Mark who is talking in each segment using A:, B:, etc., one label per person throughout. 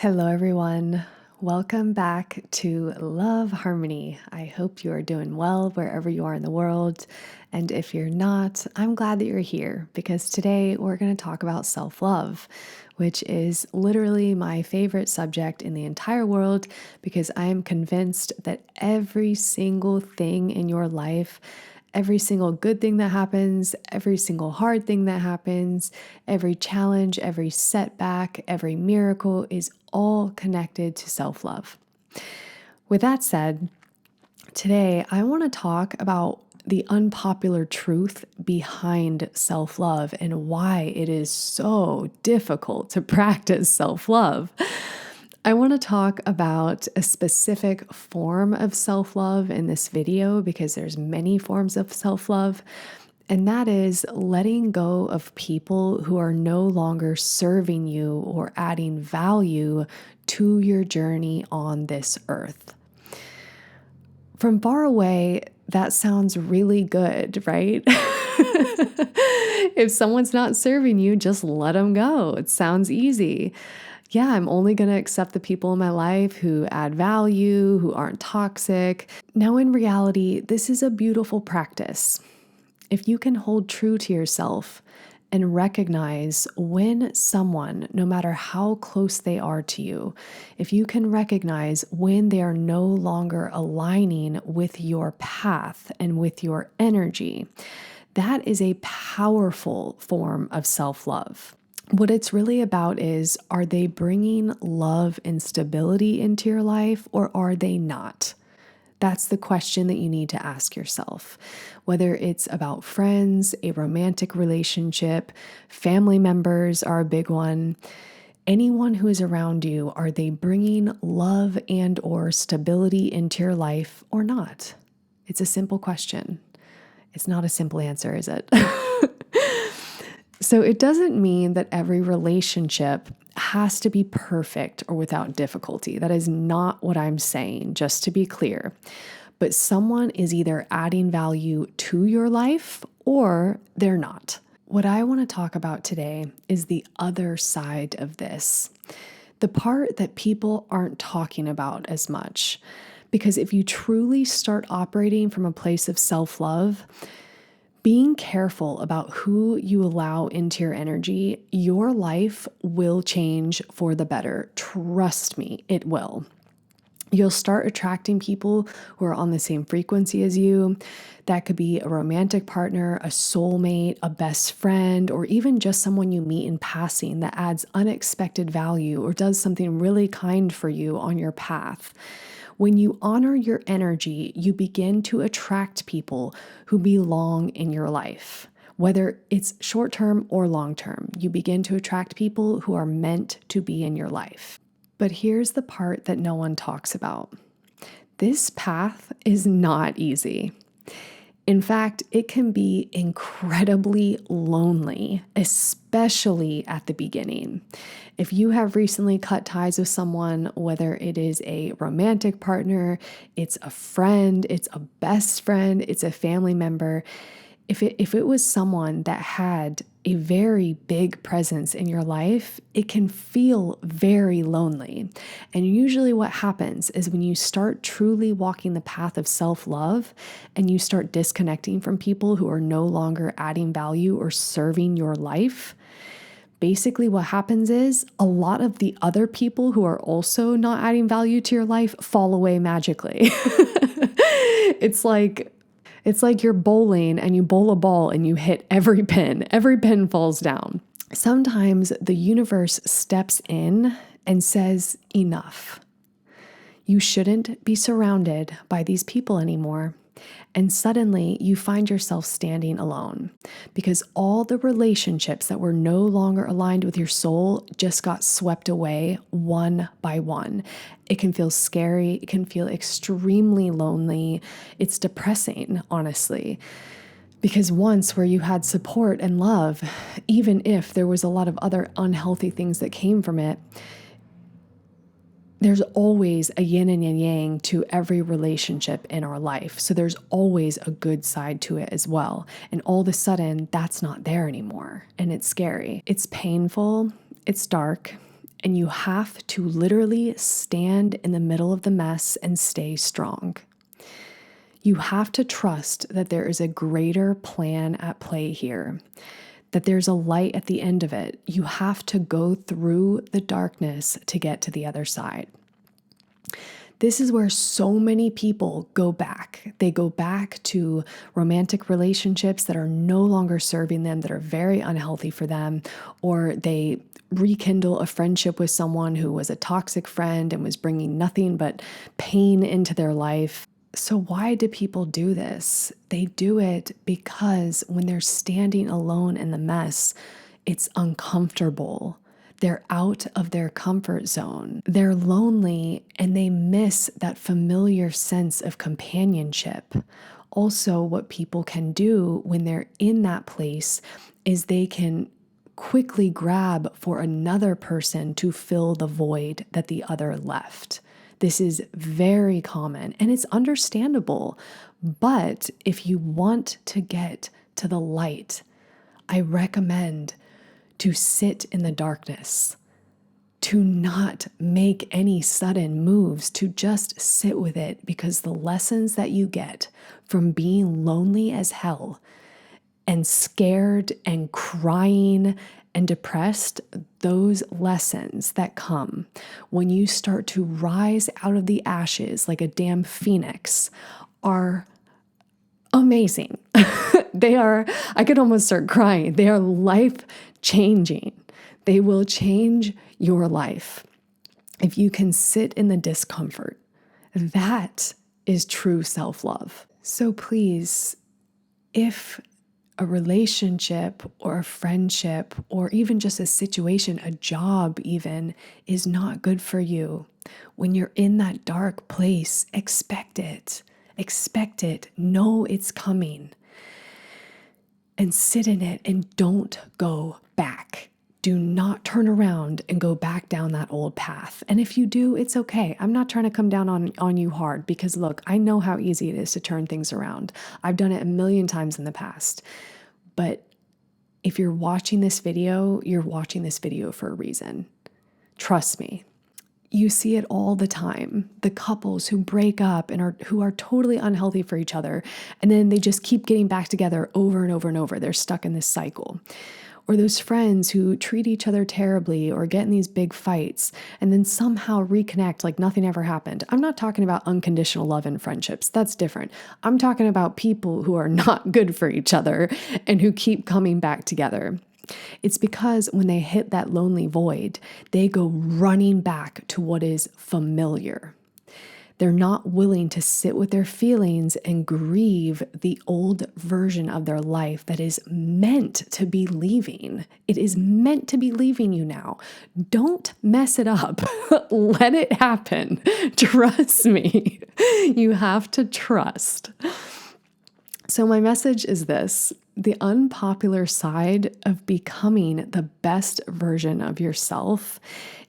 A: Hello, everyone. Welcome back to Love Harmony. I hope you are doing well wherever you are in the world. And if you're not, I'm glad that you're here because today we're going to talk about self-love, which is literally my favorite subject in the entire world because I am convinced that every single thing in your life, every single good thing that happens, every single hard thing that happens, every challenge, every setback, every miracle is all connected to self-love. With that said, today I want to talk about the unpopular truth behind self-love and why it is so difficult to practice self-love. I want to talk about a specific form of self-love in this video because there's many forms of self-love, and that is letting go of people who are no longer serving you or adding value to your journey on this earth. From far away, that sounds really good, right? If someone's not serving you, just let them go. It sounds easy. Yeah, I'm only going to accept the people in my life who add value, who aren't toxic. Now, in reality, this is a beautiful practice. If you can hold true to yourself and recognize when someone, no matter how close they are to you, if you can recognize when they are no longer aligning with your path and with your energy, that is a powerful form of self-love. What it's really about is, are they bringing love and stability into your life or are they not? That's the question that you need to ask yourself. Whether it's about friends, a romantic relationship, family members are a big one. Anyone who is around you, are they bringing love and or stability into your life or not? It's a simple question. It's not a simple answer, is it? So it doesn't mean that every relationship has to be perfect or without difficulty. That is not what I'm saying, just to be clear. But someone is either adding value to your life or they're not. What I want to talk about today is the other side of this, the part that people aren't talking about as much. Because if you truly start operating from a place of self-love, being careful about who you allow into your energy, your life will change for the better. Trust me, it will. You'll start attracting people who are on the same frequency as you. That could be a romantic partner, a soulmate, a best friend, or even just someone you meet in passing that adds unexpected value or does something really kind for you on your path. When you honor your energy, you begin to attract people who belong in your life. Whether it's short-term or long-term, you begin to attract people who are meant to be in your life. But here's the part that no one talks about. This path is not easy. In fact, it can be incredibly lonely, especially at the beginning. If you have recently cut ties with someone, whether it is a romantic partner, it's a friend, it's a best friend, it's a family member, if it was someone that had a very big presence in your life, it can feel very lonely. And usually what happens is when you start truly walking the path of self-love and you start disconnecting from people who are no longer adding value or serving your life, basically what happens is a lot of the other people who are also not adding value to your life fall away magically. It's like you're bowling and you bowl a ball and you hit every pin. Every pin falls down. Sometimes the universe steps in and says, enough. You shouldn't be surrounded by these people anymore. And suddenly you find yourself standing alone because all the relationships that were no longer aligned with your soul just got swept away one by one. It can feel scary. It can feel extremely lonely. It's depressing, honestly. Because once where you had support and love, even if there was a lot of other unhealthy things that came from it, there's always a yin and a yang to every relationship in our life. So there's always a good side to it as well. And all of a sudden, that's not there anymore. And it's scary. It's painful. It's dark. and you have to literally stand in the middle of the mess and stay strong. You have to trust that there is a greater plan at play here, that there's a light at the end of it. You have to go through the darkness to get to the other side. This is where so many people go back. They go back to romantic relationships that are no longer serving them, that are very unhealthy for them, or they rekindle a friendship with someone who was a toxic friend and was bringing nothing but pain into their life. So why do people do this? They do it because when they're standing alone in the mess, it's uncomfortable. They're out of their comfort zone. They're lonely and they miss that familiar sense of companionship. Also, what people can do when they're in that place is they can quickly grab for another person to fill the void that the other left. This is very common and it's understandable. But if you want to get to the light, I recommend to sit in the darkness, to not make any sudden moves, to just sit with it, because the lessons that you get from being lonely as hell and scared and crying and depressed, those lessons that come when you start to rise out of the ashes like a damn phoenix are amazing. They are, I could almost start crying. They are life changing. They will change your life. If you can sit in the discomfort, that is true self-love. So please, if a relationship or a friendship or even just a situation, a job even, is not good for you, when you're in that dark place, expect it. Expect it. Know it's coming. And sit in it and don't go back. Do not turn around and go back down that old path. And if you do, it's okay. I'm not trying to come down on you hard, because look, I know how easy it is to turn things around. I've done it a million times in the past. But if you're watching this video, you're watching this video for a reason. Trust me. You see it all the time. The couples who break up and who are totally unhealthy for each other, and then they just keep getting back together over and over and over. They're stuck in this cycle. Or those friends who treat each other terribly or get in these big fights and then somehow reconnect like nothing ever happened. I'm not talking about unconditional love and friendships. That's different. I'm talking about people who are not good for each other and who keep coming back together. It's because when they hit that lonely void, they go running back to what is familiar. They're not willing to sit with their feelings and grieve the old version of their life that is meant to be leaving. It is meant to be leaving you now. Don't mess it up. Let it happen. Trust me. You have to trust. So my message is this: the unpopular side of becoming the best version of yourself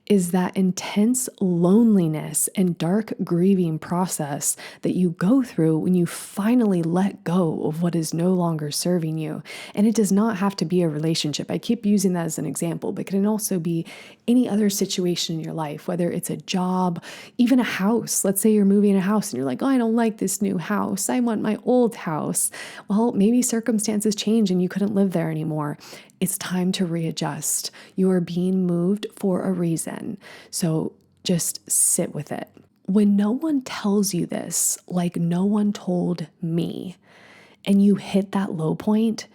A: is that intense loneliness and dark grieving process that you go through when you finally let go of what is no longer serving you. And it does not have to be a relationship. I keep using that as an example, but it can also be any other situation in your life, whether it's a job, even a house. Let's say you're moving a house and you're like, oh, I don't like this new house. I want my old house. Well, maybe circumstances change and you couldn't live there anymore. It's time to readjust. You are being moved for a reason. So just sit with it. When no one tells you this, like no one told me, and you hit that low point,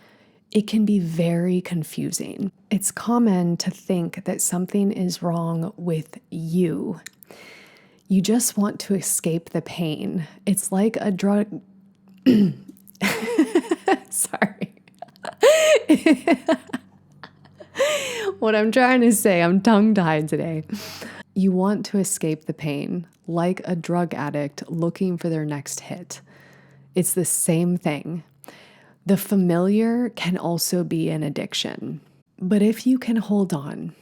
A: it can be very confusing. It's common to think that something is wrong with you. You just want to escape the pain. It's like a drug. Sorry. What I'm trying to say, I'm tongue-tied today. You want to escape the pain, like a drug addict looking for their next hit. It's the same thing. The familiar can also be an addiction. But if you can hold on,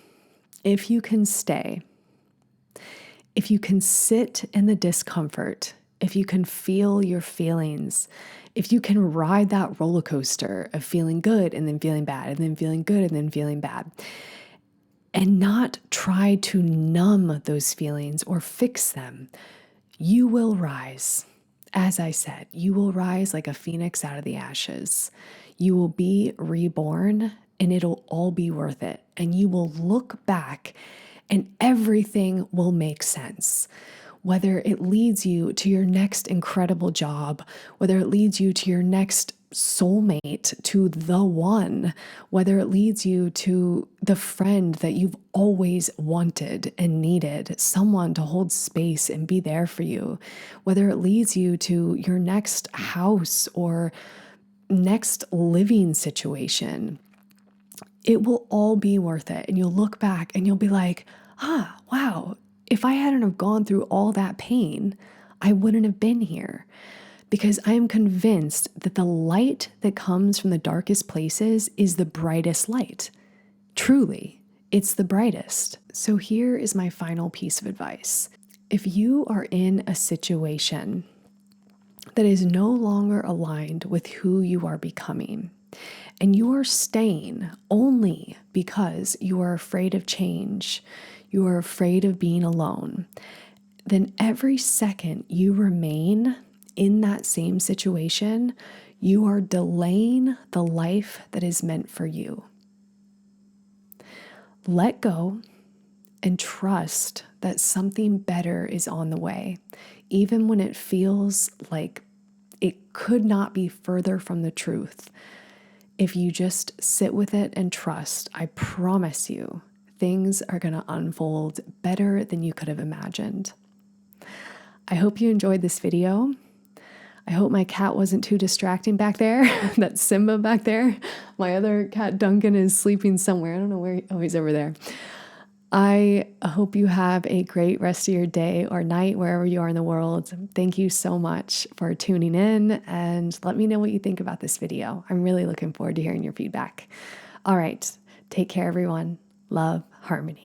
A: if you can stay, if you can sit in the discomfort, if you can feel your feelings, if you can ride that roller coaster of feeling good and then feeling bad and then feeling good and then feeling bad, and not try to numb those feelings or fix them. You will rise. As I said, you will rise like a phoenix out of the ashes. You will be reborn and it'll all be worth it. And you will look back and everything will make sense. Whether it leads you to your next incredible job, whether it leads you to your next soulmate, to the one, whether it leads you to the friend that you've always wanted and needed, someone to hold space and be there for you, whether it leads you to your next house or next living situation, it will all be worth it. And you'll look back and you'll be like, wow, if I hadn't have gone through all that pain, I wouldn't have been here. Because I am convinced that the light that comes from the darkest places is the brightest light. Truly, it's the brightest. So here is my final piece of advice. If you are in a situation that is no longer aligned with who you are becoming, and you are staying only because you are afraid of change, you are afraid of being alone, then every second you remain in that same situation, you are delaying the life that is meant for you. Let go and trust that something better is on the way, even when it feels like it could not be further from the truth. If you just sit with it and trust, I promise you, things are going to unfold better than you could have imagined. I hope you enjoyed this video. I hope my cat wasn't too distracting back there. That's Simba back there. My other cat, Duncan, is sleeping somewhere. I don't know where. Oh, he's over there. I hope you have a great rest of your day or night, wherever you are in the world. Thank you so much for tuning in, and let me know what you think about this video. I'm really looking forward to hearing your feedback. All right. Take care, everyone. Love, harmony.